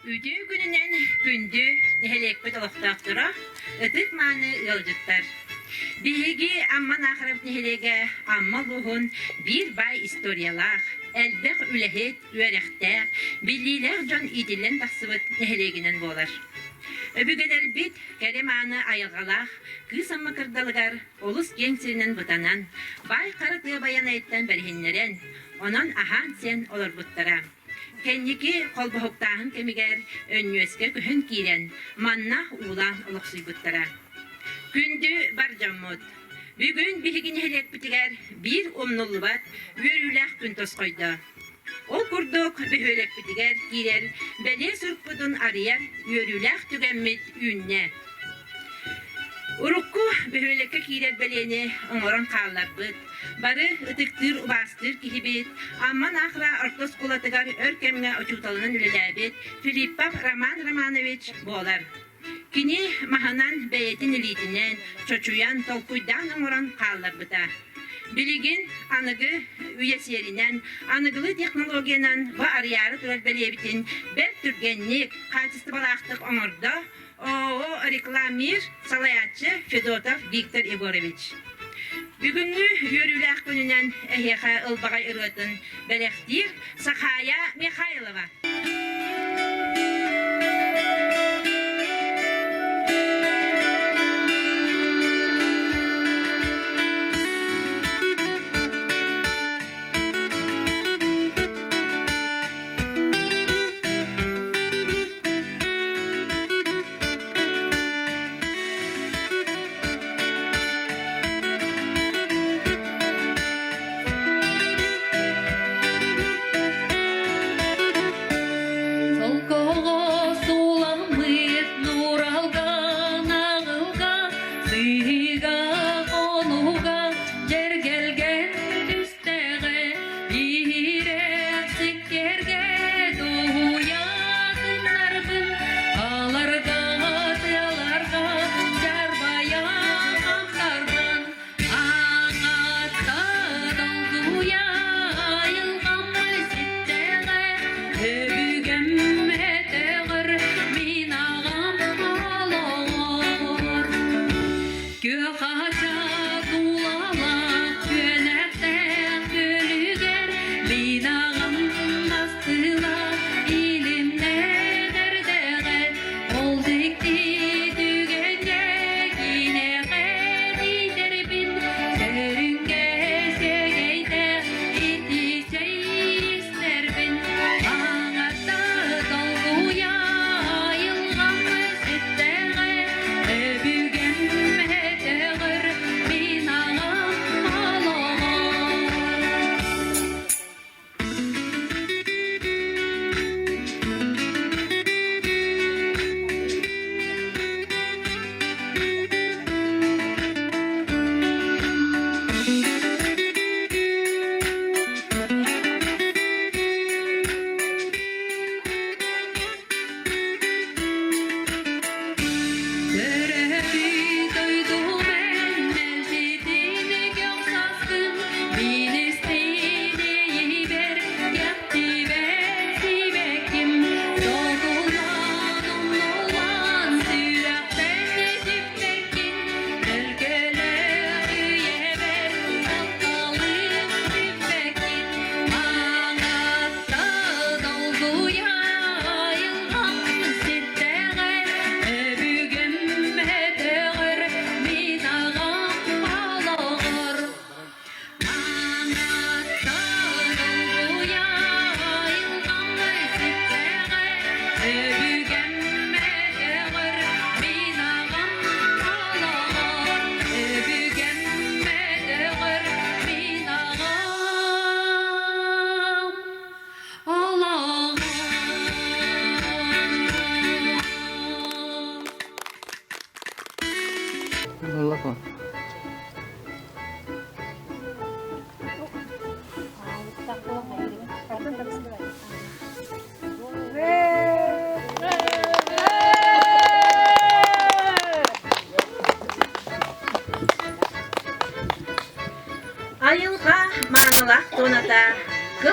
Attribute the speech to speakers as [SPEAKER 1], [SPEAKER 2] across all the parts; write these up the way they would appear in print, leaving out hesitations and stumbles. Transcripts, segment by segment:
[SPEAKER 1] Üdü gününen gündü nehelekbet oluqtaqtıra, ıtık manı yolcuttar. Bihigi amman ahırıp nehelege amma luhun bir bay istoriyalaq, elbek ülehet üerekte, billiler jon idilen taqsıbıt neheleginen bolar. Öbügeler bit kerem anı ayılgalaq, kısamma kırdalıgar, olus gengsirinen butanan, bay qarıtıya bayan etten berhinleren, onun ahan sen olur buttara. Kendiki kolbohoktağın kemiger önüeske kühün kiren, manna uğulan oluqsuy buttara. Gündü bar jammut. Bugün bihigin helek bitiger bir umnullubat yürülək gün tosqoyda. O kurduk bihölek bitiger girer, beli sürpudun arıyar yürülək tügemmit ünne. Urukku bihöleke kirer beleni omoran qallarbyt. Bары ıtıktır ubastır kihibit, amman ahra ortos kulatıgar örkemine uçutalınan ülelebit, Filippov Roman Romanovich bolar. Kini mahanan beyetin elitinden, çoçuyan tolkuydan omoran qallarbyta. Biligin anıgı üyesiyerinden, anıgılı teknologiyanan va arıyarı durar belebitin, bir türgenlik, kaçıstı balaqtık omorda, o reklamir salayatçı Fedotov Viktor Igorovich. Bugünkü yürülək gününden ehyeha ılbağay ırıtın belektir Sakhaya Mikhailova.
[SPEAKER 2] Be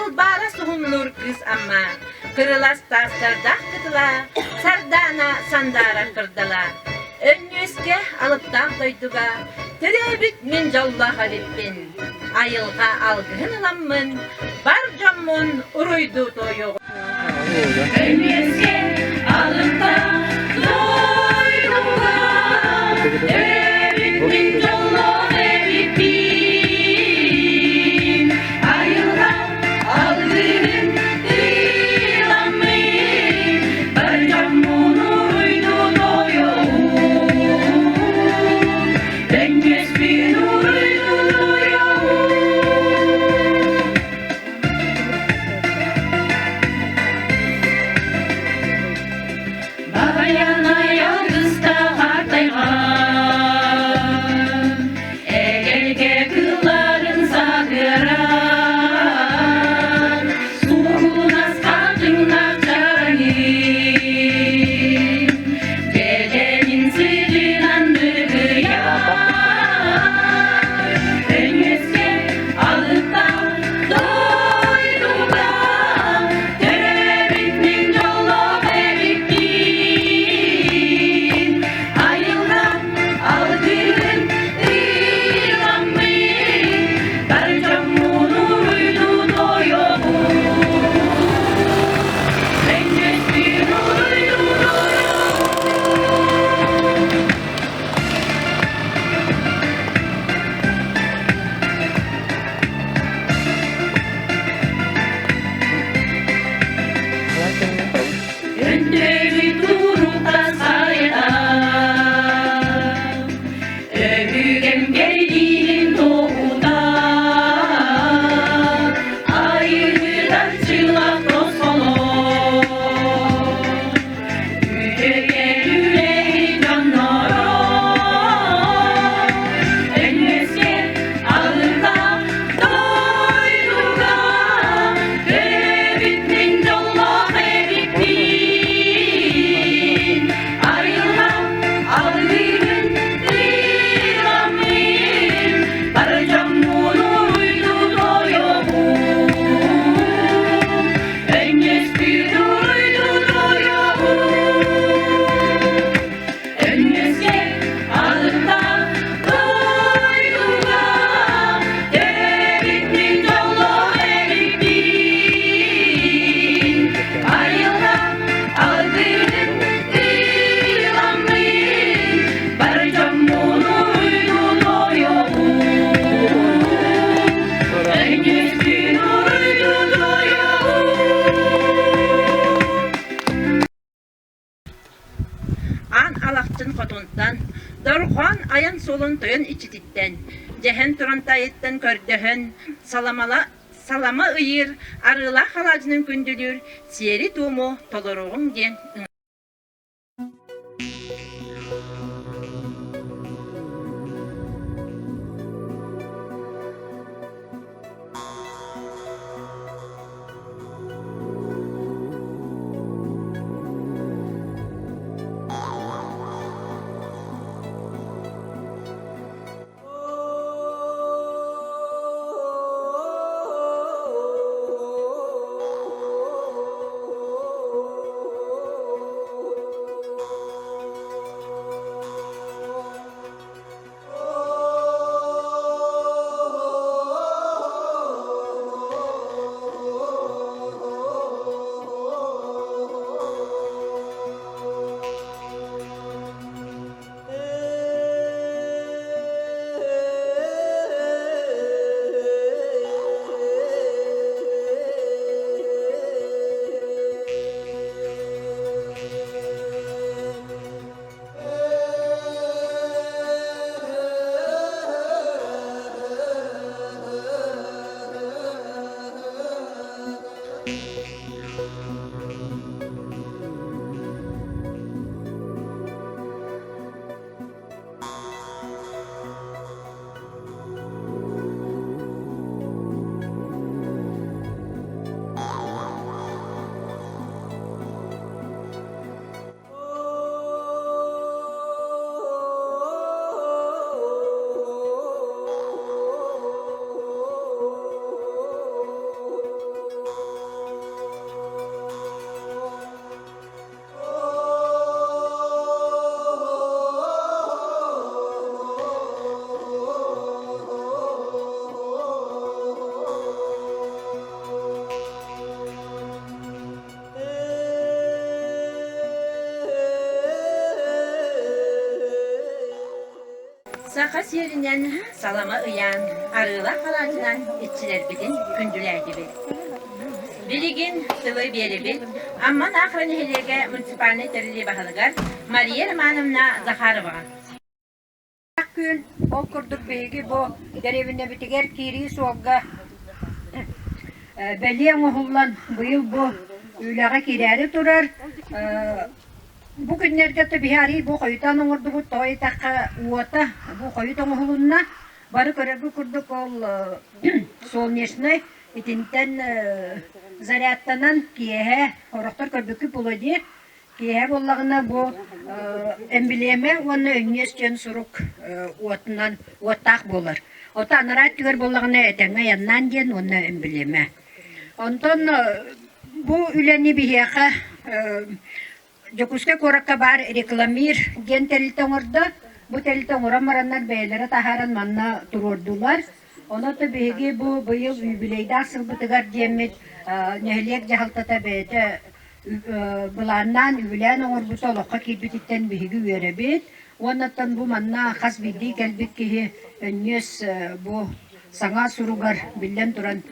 [SPEAKER 1] Albara suhumlur kız amma, kırılas taslardak kıtıla, sardana sandara kırdıla. Önüske alıp dağdaydıga, terebit min jalla halippin. Ayılga algıhın ılamın, bar cammun uruydu toyu. Önüske alıp dağdaydıga, terebit min jalla halippin. Ayılga algıhın ılamın, bar cammun uruydu toyu. Alaqtın qotundan, Dorxan ayan solun toyun içititten, Cehen turantayitten kördöhön, salama ıyır, arıla halacının kündülür, Siyeri tuğmu toloruğun gen. Akas yerinden salama uyan, arıla kalacınan etçiler bidin kündüler gibi. Biligin sıvı biri bil, amman akran hilege municipalne terili bahalıgar, Mariya Romanovna Zakharova.
[SPEAKER 2] Gün ol kurduk beygi bu derevinde bitiger kiri soğukga belliyen oğullan bu yıl bu üylağa kireri durar. Bu günlerde de bihari bu koyutan olurdu bu toy takka uota bu koyutan oğulunna barı görevi kurduk ol solnyeşnay itinten zaryattanan kiyehe horoktor körbükü buladı. Kiyehe bollağına bu embleme onu önyesken suruk uotundan uottaq bolar. Ota anarat tüger bollağına etenge yannan diyen onu embleme. Ondan bu üleni bihiyaka Jokuska korakka bar reklamir gen telten orada bu telten oramaranlar beylere taharan manna tururdular. Ona da bihigi bu yıl jubileyde asıl bıtıgar diyemet nehliyek jahaltata beyde bulandan ülen oğur bu tolokka kilbititten bihigi üyerebit. Ondan bu manna khas bildi kelbit ki önyöz bu sana surugar billen turan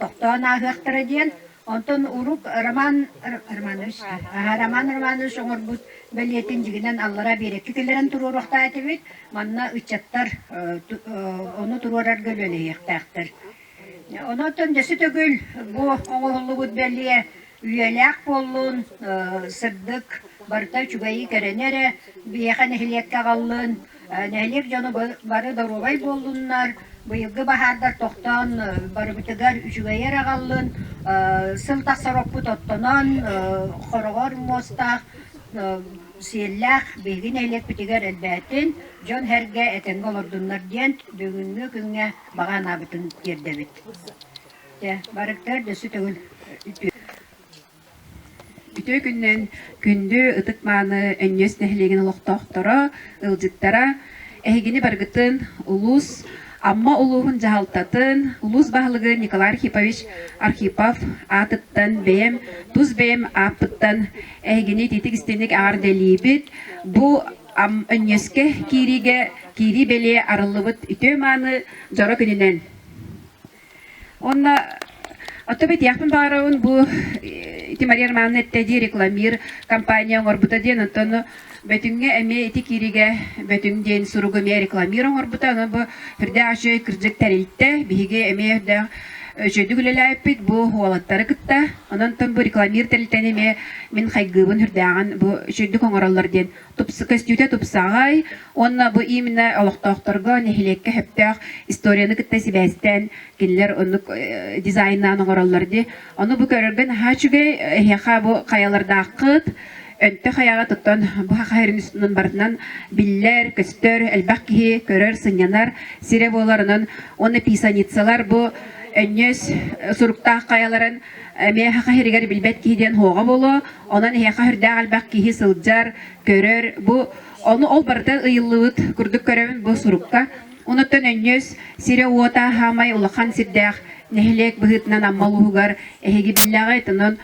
[SPEAKER 2] toktağın ahıqtara diyen. Ondan uruk Romanovич oğur bu belyetin jiginden Allara berek. Kükelerin tururukta etibit manna ıçattar onu tururar gölöle yıqtaqtır. Ondan desi tögül bu oğullu bu belye üyelek bollun, sırdık, barıta çugayı kerenere, biyeğe nehliyekka qallın, nehliyek canı barı darubay bollunlar, bıyıgı bahardar toqtan barı bitigar çugayı qallın, sıltaq sarokpu tottonan, xorogor mostaq, siyellak, bilgi nehliyek bitigar elbettin, John herge etenge olurdunlar diyen, bugünkü günge bağan abitun yerdebit. Barıktar desi tögül.
[SPEAKER 3] Bütün günden gündü ıtıkmanı önyöz nehlegin uluqtoqtara, ılcıktara, ehigini bargıtın ulus, amma uluğun jahaltatın, ulus bahlıgı Nikolay Arhipovich Arhipov atıttan beyem, tuz beyem apıttan ehigini titik istenik ağır delibit, bu önyözke kiri beliye arılıbıt ütömanı jara gününen. Onna Otobet yakın bağırın bu Maria Romanovna ettedi reklamir kampanya orbuta diyen antonu betünge eme eti kirige betün diyen surugu me reklamir orbuta bu hırda aşı kırcık teriltte bihige eme hırda şöydü gülelayıpit bu huvalatları kıtta ondan bu reklamir teriltene me min kaygıbın hırdağın bu şöydü kongarallar diyen köstüte tupsağay onna bu imine aloqtaqtarga nehilekke heptaq istoriyanı kıtta sibesten kinler onu dizaynan kongarallar onu bu körergen haçuge heqa bu kayalarda qıt önte hayaga tuttan bu hayırın üstünün barından biller, köstör, elbaqhi, körör, sınyanar, sire bolarının onu pisanitsalar bu önyöz suruktağ kayaların meha hiriger bilbet kihiden hoğa bolu, onun heqa hırda albaq kihi sılcar, körör, bu onu ol barda ıyıllıvıt kurduk körövün bu surukka. Onuttan önyöz sire uota hamay ulaqan sirdağ nehlek bıhıtnan ammaluğugar ehegi billağı etanın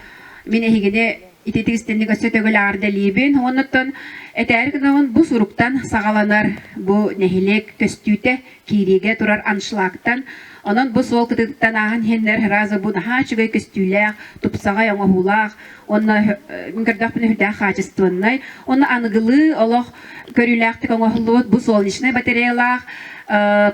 [SPEAKER 3] min ehegine itetik istenlik ösötögül ağırdelibin. Onuttan eterginin bu suruktan sağalanar bu nehlek köstüte kirige turar anşlaktan. Onun bu sol kıtıktan ağın henler razı bu naha çıgay köstüylek, tupsağa yama hulaq, onu münkerdaq bunu hürdağ xacıstıvannay. Onu anıgılı olaq körülektik ona hulluğut bu sol nişnay bateriyalaq,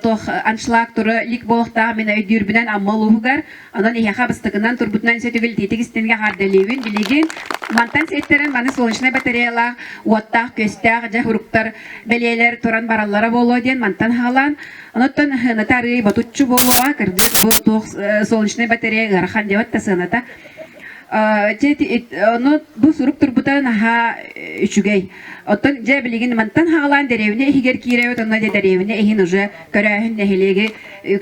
[SPEAKER 3] toh anşlak turu lik boğda mena ödürbünen ammaluğugar. Onun iyaqa bıstıgından turbutnan sötügül titik istenge hardelibin biligin. Mantan setlerin bana sol nişnay bateriyalaq, uattaq, köstaq, jahuruktar, belyeler turan barallara bolu diyen mantan halan. Ondan hınatari batutçu boluğa kırdık bu solnişne batarya garxan devat ta sınata. Onu bu suruk turbuta naha üçügey. Ondan cebiligin mantan halan derevine higer kirevet onna de derevine ehin uja körahın nehelegi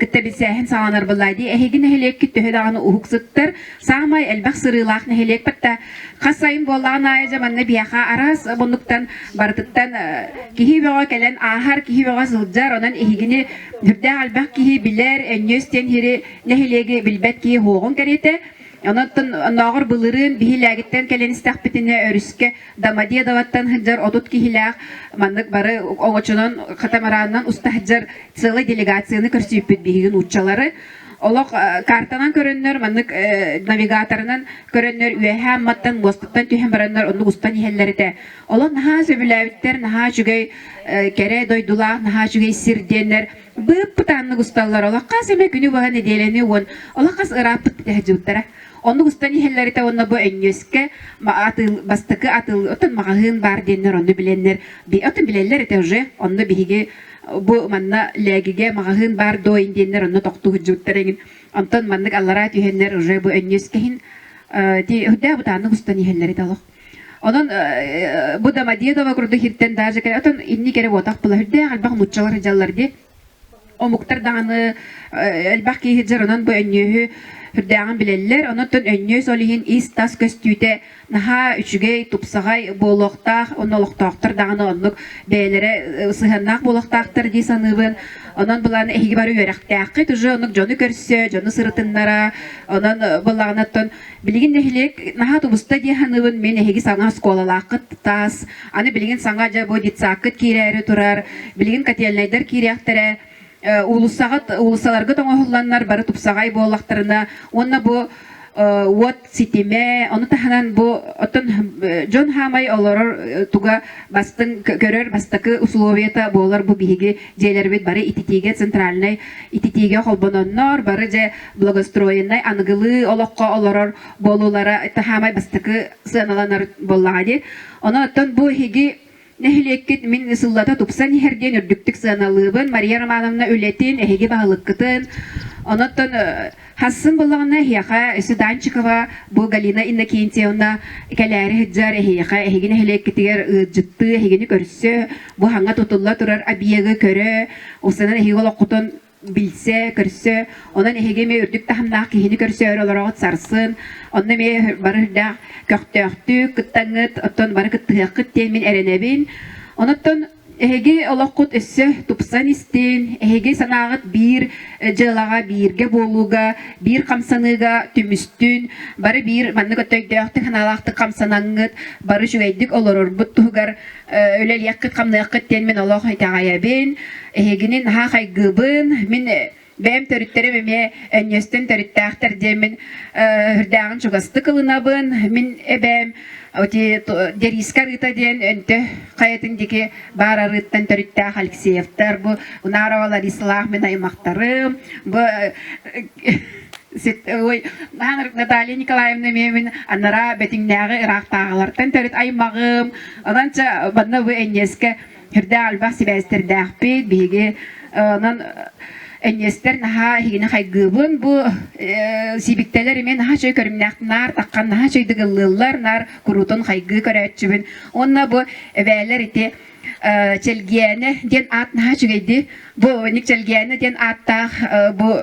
[SPEAKER 3] kitte bilsehin sağanar bullaydı. Ehigin nehelek kitte hedağını uhuksıttır. Sağmay elbaq sırılaq nehelek batta qasayın bollağın ay zamanna biyaqa aras bunduktan barıtıttan kihi beğa kelen ahar kihi beğa sılcar onan ehigini hürde albaq kihi biler önyösten hiri nehelegi bilbet kihi hoğun kerete. Онотон ногор былырын бихилягиттен келенистахпитине өрүскө дамадия даваттан хыджар отут кихилях маннык бары оңочунон катамараннан уста хыджар целый делегацияны көрсүйүппүт биһигин уччалары. Олох картанан көрөннөр маннык навигаторунан көрөннөр үөһэ амматтан мостуктан түһэн бараннар онну устан иһеллерите. Олох наха сөбүләбиттер, наха жүгөй кере дойдулах, наха жүгөй сирденнер. Бып путанны густаллар олох кас эме күнү бага неделени он. Олох кас ыраппыт тәһҗүттәре. Онну густан иһеллерите онна бу өңнөскө атыл бастыкы атыл отын магahын бар деннер онну биленнер. Би отын билеллер ите уже онну биһиге бу манна легиге магahын бар дойын деннер онну токту жүттереген. Антон маннык аллара түйеннер уже бу өңнөскөһин ти хөдә бутаны густан иһеллерите олох. Онон бу да Мадиедова курды хиртен даже отын инни кере отак була хөдә албак муччалар жаллар ди. О муктар даны албак ки хиҗранан бу өңнөһү Хүрдәгән билелләр, онотон өңнөй солиһин истас көстүтә, наха үчүгәй тупсагай болохтах, онолоктактыр даганы онлук бәйләре сыһаннак болохтактыр ди саныбын. Онон буланы эһиге бары үрәктәккә түҗө онук җоны көрсө, җоны сырытыннара, онон булаганаттан билеген нәһилек наха тубуста ди ханыбын мен эһиге саңа сколалакыт тас, аны билеген саңа җа бу дитсакыт кирәре турар, билеген кателнәйдер кирәктере. Улусаларга тоңохулланнар бары тупсагай боллактарына онна бу вот ситиме оны таханан бу отон Джон Хамай олорор туга бастын көрөр бастакы условията болар бу биһиги жээлербит бары ититиге центральный ититиге холбононнор бары же благоустроенный аныгылы олокко олорор болулара тахамай бастакы сыналанар боллагади оны отон бу хиги Нехилеккет мин ысыллата тупсан иһерден үрдүктүк сыаналыбын Мария Романовна үлетин эһиге баһылыккытын онотон хассын боллагына хияха Суданчикова бу Галина Иннокентьевна каләри хиджар эһиха эһиге нехилеккетигер жытты эһигени көрсө бу ханга тутулла турар абиеге көрө усанан эһиге олоккутун билсе көрсө онан эһиге ме үрдүк тахамнаак кихини көрсө олорогот сарсын онна ме барыда көктөктү кыттаңыт оттон бары кыттыакыт темин эренебин оноттон эһиге олоккут өссө тупсан истин эһиге санаагыт бир жылага бирге болууга бир камсаныга түмүстүн бары бир манны көтөйдөктү ханалакты камсанаңыт бары жүгөйдүк олорорбут тугар өлелияккыт камныаккыт темин олох айтагаябин эһигинин ха хайгыбын мин бәм төрүттөрү эме өңнөстөн төрүттаактар демин хүрдагын чугасты кылынабын мин эбем оти дерискар гыта ден өнтө каятын дике бар арыттан төрүттаак Алексеевтар бу унаровалар ислах мен аймактарым бу ой Наталья Николаевна мен анара бетиңнәгы ирактагылардан төрүт аймагым ананча бана бу өңнөскө хүрдә албак сибәстердәк бит биге анан Энестер наха хигине хайгыбын бу сибиктелер мен наха чөй көрүмнәктнар таккан наха чөйдөгөллар нар курутун хайгы көрөчүбүн онна бу эбелер ите челгене ден ат наха чөйди бу ник челгене ден атта бу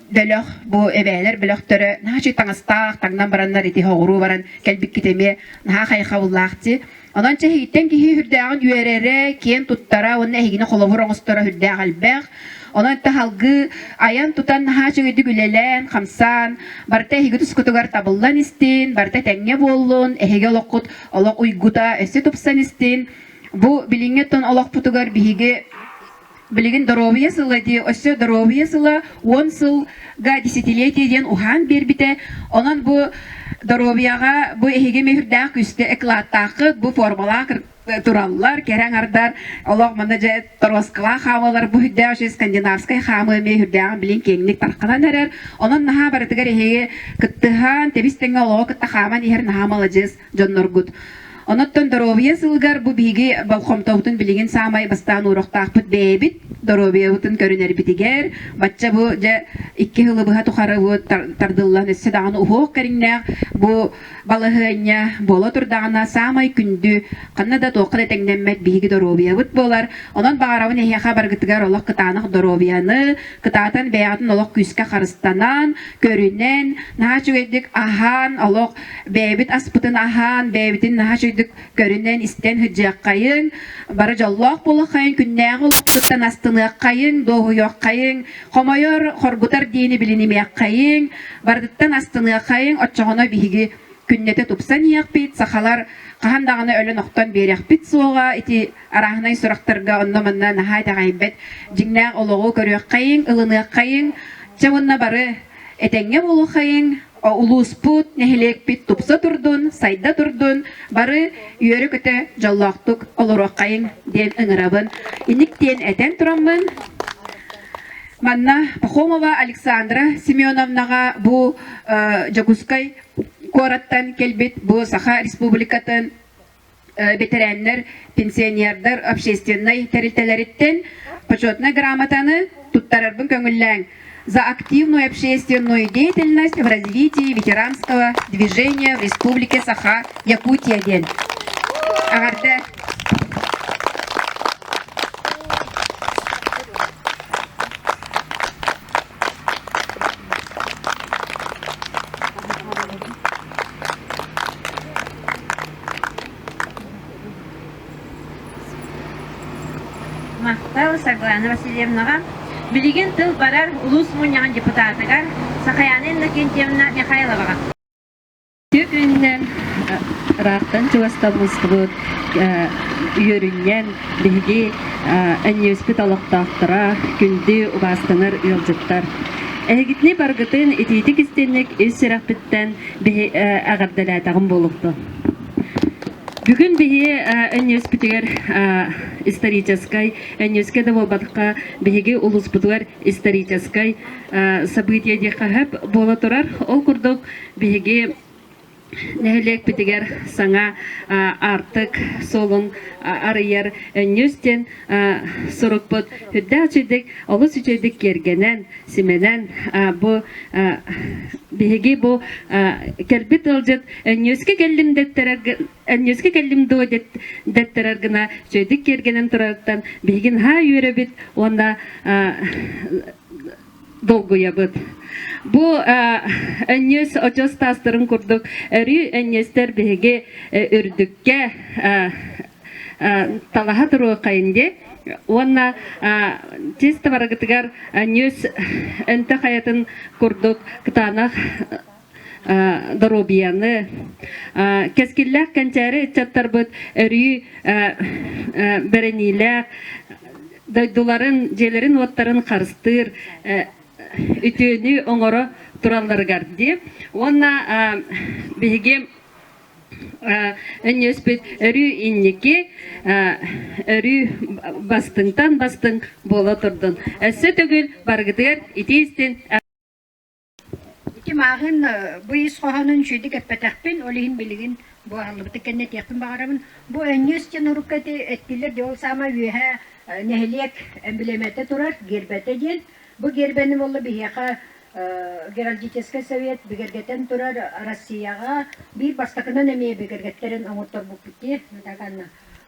[SPEAKER 3] бөлөх бу эбелер бөлөхтөрө наха чөй таңыстак таңнан бараннар ите хогуру баран келбик китеме наха хайхавуллакти Ondan çehitten ki hürdağın üerere ken tuttara onun ehigine kolaborongostara hürdağ albaq. Ondan ta halgı ayan tutan ha çögüdü gülelen kamsan barta ehigütüs kutugar tabıllan istin barta tenge bollun ehige olokut olok uyguta esi tupsan istin. Bu bilingeton olok putugar bihige Билигин здоровье сыла ди, осе здоровье сыла 10 сылга десятилетие ден ухан бербите. Онан бу здоровьяга бу эһиге мехүрдәк күсте эклаттакы бу формалар тураллар керәң ардар. Аллах мында же Торскла хамалар бу хидә ше скандинавская хамы мехүрдәк билин кеңлек таркана нәрәр. Онан наха барытыгар эһиге кыттыхан тебистеңе аллах кытта хаман ихер нахамала жес жонноргут. Оноттон здоровье сылгар бу биги балхомтаутун билигин самай бастан урактакпыт бэбит здоровьеутун көрүнөр битигер бачча бу же 2 хылы быха тухары бу тардыллан эссе даганы ухок кериңнәк бу балыгыня боло турдагана самай күндү канна да тоқыр этеңнеммет биги доробиябыт болар. Онон багарабын эхиха баргытыгар олох кытанах доробияны, кытатын бэятын олох күскә харыстанан, көрүнен, наха чүгедик ахан, олох бэбит аспытын ахан, бэбитин наха чүгедик көрүнен истен хыджаккайын, бары жоллох болохайын, күннәг олох кыттан астыныаккайын, доғуяқкайын, хомойор хоргутар дейіні билинемеаккайын, бардыттан астыныаккайын, отчоғына биги күннете тупсан яқпит, сақалар қахандағаны өлін оқтан беряқпит суға, ити арахнай сұрақтарға оннаманна нахай тағайбет, жingнәг олоғу көріяқкайын, ылыныақкайын, чавынна бары этеңге болуқайын, улуспут, нехилекпит тупса турдун, сайда турдун, бары үйері көте жоллақтық олуруаққайын ден ыңырабын. Иниктен әтен турамын. Манна Пахомова Александра Семеновнаға бұ Жагускай кораттан келбет, бұ Саха Республикатын ветераннар, пенсионердар, общественный терилтелеріттен почетный грамотаны туттарарбын көңілләң за активную общественную деятельность в развитии ветеранского движения в Республике Саха-Якутия ден. Агарда
[SPEAKER 1] Мақтау Саглана Васильевнаға билеген тыл барар улус муняған депутатыгар Сахаянын Накентьевна Михайловаға.
[SPEAKER 4] Төкүннен рақтан чуастамызғыд үйеріннен бігі әнеуспет алықтақтыра күнді ұбастыңыр ұялжыттар. Әгітіне барғытын етейті кістенік өз сірақпіттен ағардалатағын болықты. Бүгін бігі әнеуспетігер исторической, әнеуске давалбатқа бігі ұлыспытығар исторической события декағып бола тұрар. Ол күрдік бігі нәхілек бітігер саңа артық солын арыяр нөстен сұрық бұд. Хүдді açыдық, олы сүчедік кергенен, сіменен бұ бігі бұ кәлбет олжыд нөске кәлімді дәттерергіна сөйдік кергенен тұрарттан бігін ха үйері біт, онда долгуя бұд. Бу әннес очос тастырын күрдік, әрі әннестер бігі үрдікке талаға тұруы қайынде. Онна тесті барағытығар әннес әнті қаятын күрдік кытанақ доробияны. Кәскілләк кәнчәрі чаттар бұд, әрі бәрінейләк, дайдуларын, желерін оттарын қарыстыр, үтөні оңыры туралларгарды. Онна бігі әнеспет әрі иннеке, әрі бастыңтан бастың бола тұрдың. Әсі түгіл барғыдығар етейістен
[SPEAKER 2] Мағын бұйыз қоғанын шүйдік әппәтәқпен, олығын білігін бұ ағылыбыты кәнне тектің бағарамын. Бұ әнестен ұрыққаты әттілер де ол сама үйе нәхілек әмбілеметі тұрар, гербәті ден. Бұ гербәні болы бігеға Геральдический совет бігергеттен тұрар Россияға бір бастақынан әмей бігергеттерін аңыртар бұп бітті.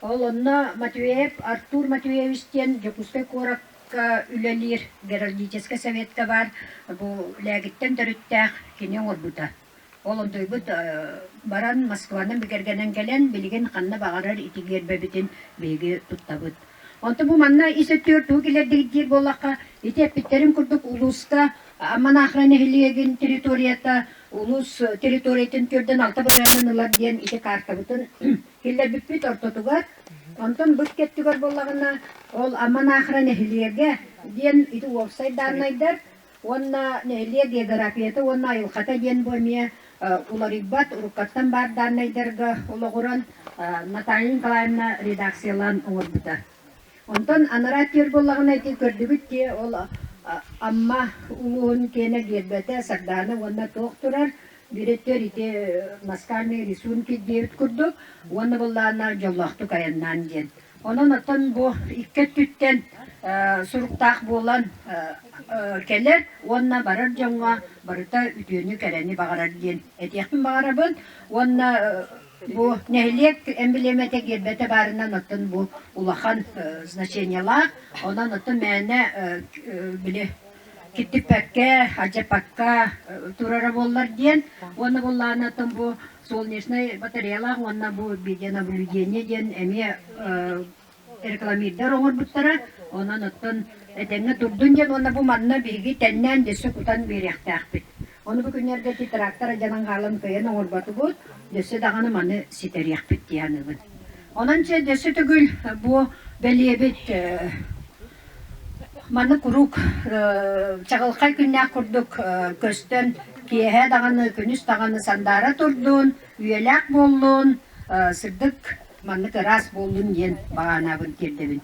[SPEAKER 2] Ол онына Матвеев, Артур Матвеевістен Жакускай Коракка үлелер Геральдический советка бар. Бұ ләгіттен түріттәқ кене орбыта. Ол ондай бұд баран Москваның бігергенен келен білген қанна бағарар ити гербәбітін бейге тұттабыд. Онты бұ манна исөттер тугелердегідер болаққа ити әппеттерін күрдік улуска аман ахраны хилиеген территорията улус территориятын көрден алта баранын ылар ден ити карта бұтын хиллер бүппет ортотугар. Онтын бұт кеттігер болағына ол аман ахраны хилиеге ден ити офсайд дарнайдар. Онна нәхилие географията, онна айылқата ден бөлмее улариббат урукаттан бар дарнайдарға олығыран Наталья Николаевна редакциялан оңыр бұта. Онтон анараттер болағын айты көрдігіт те ол амма улуын кені гербәті сарданы онна тоқ тұрар. Біреттер ите маскарный рисунки девіт күрдік, онна болағына жоллақты каяннан ден. Онын атын бұ иккет түттен суруктаах болан келер, онна барар жоңга барыта үтүөнү келени багарар диен. Этияхпин багарабын, онна бу нехилек эмблемете гербете барынан оттон бу улахан значениялах, онан оттон мәне биле киттиппекке, аджапакка турара боллар диен, оны болланы оттон бу солнечный батареялах, онна бу видеонаблюдение диен эме рекламирдер оңор буттара, онан оттон этеңе турдун диен, онна бу манна биги теннен десе кутан беректақпит. Оны бу күнерде трактора жанан қалын кыйын оңор бату бут, десе дағаны маны ситерияқпит дияныбын. Онан че десе түгіл бу белебит маны курук чағылқай күннәк курдук көстен киеhe дағаны күніс дағаны сандара турдун, үйеләк болдун, сырдык маны кырас болдун ден бағанабын кердебін.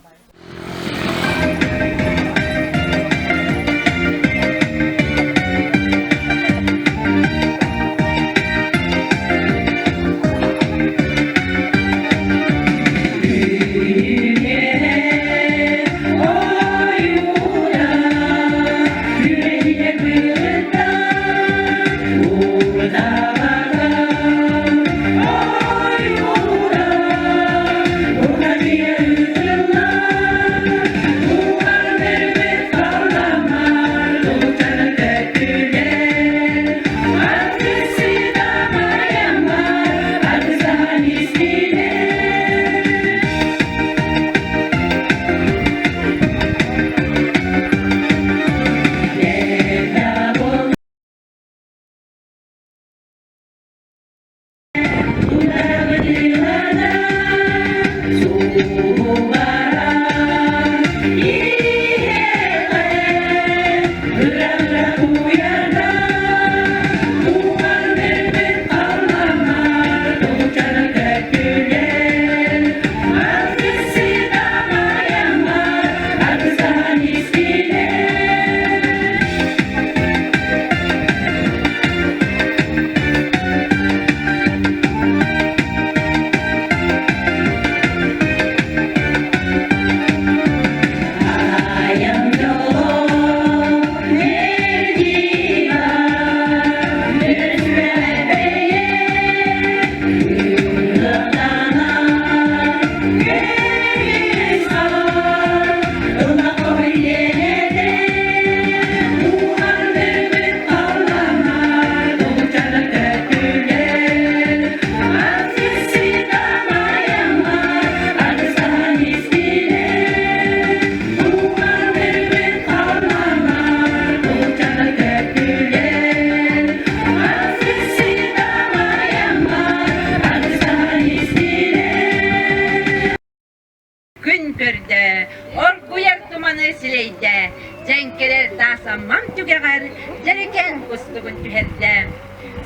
[SPEAKER 1] Зәңкелер дасамман түгәгәр, зәрекән кустығын түһәрдә.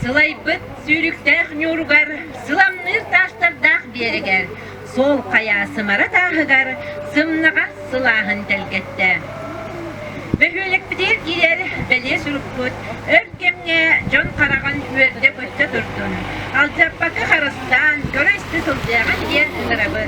[SPEAKER 1] Сылайбыт сүйріктәқ нюругар, сыламныр таштардақ берігер. Сол қая сымара тағығар, сымнаға сылағын тәлгетті. Бөхөлік бітер келер, бәле сүріп бұд, өркемне жон қараған өрді көтті тұрдын. Алжаппақы қарыстан, көресті сылдияған дер ұдырабы.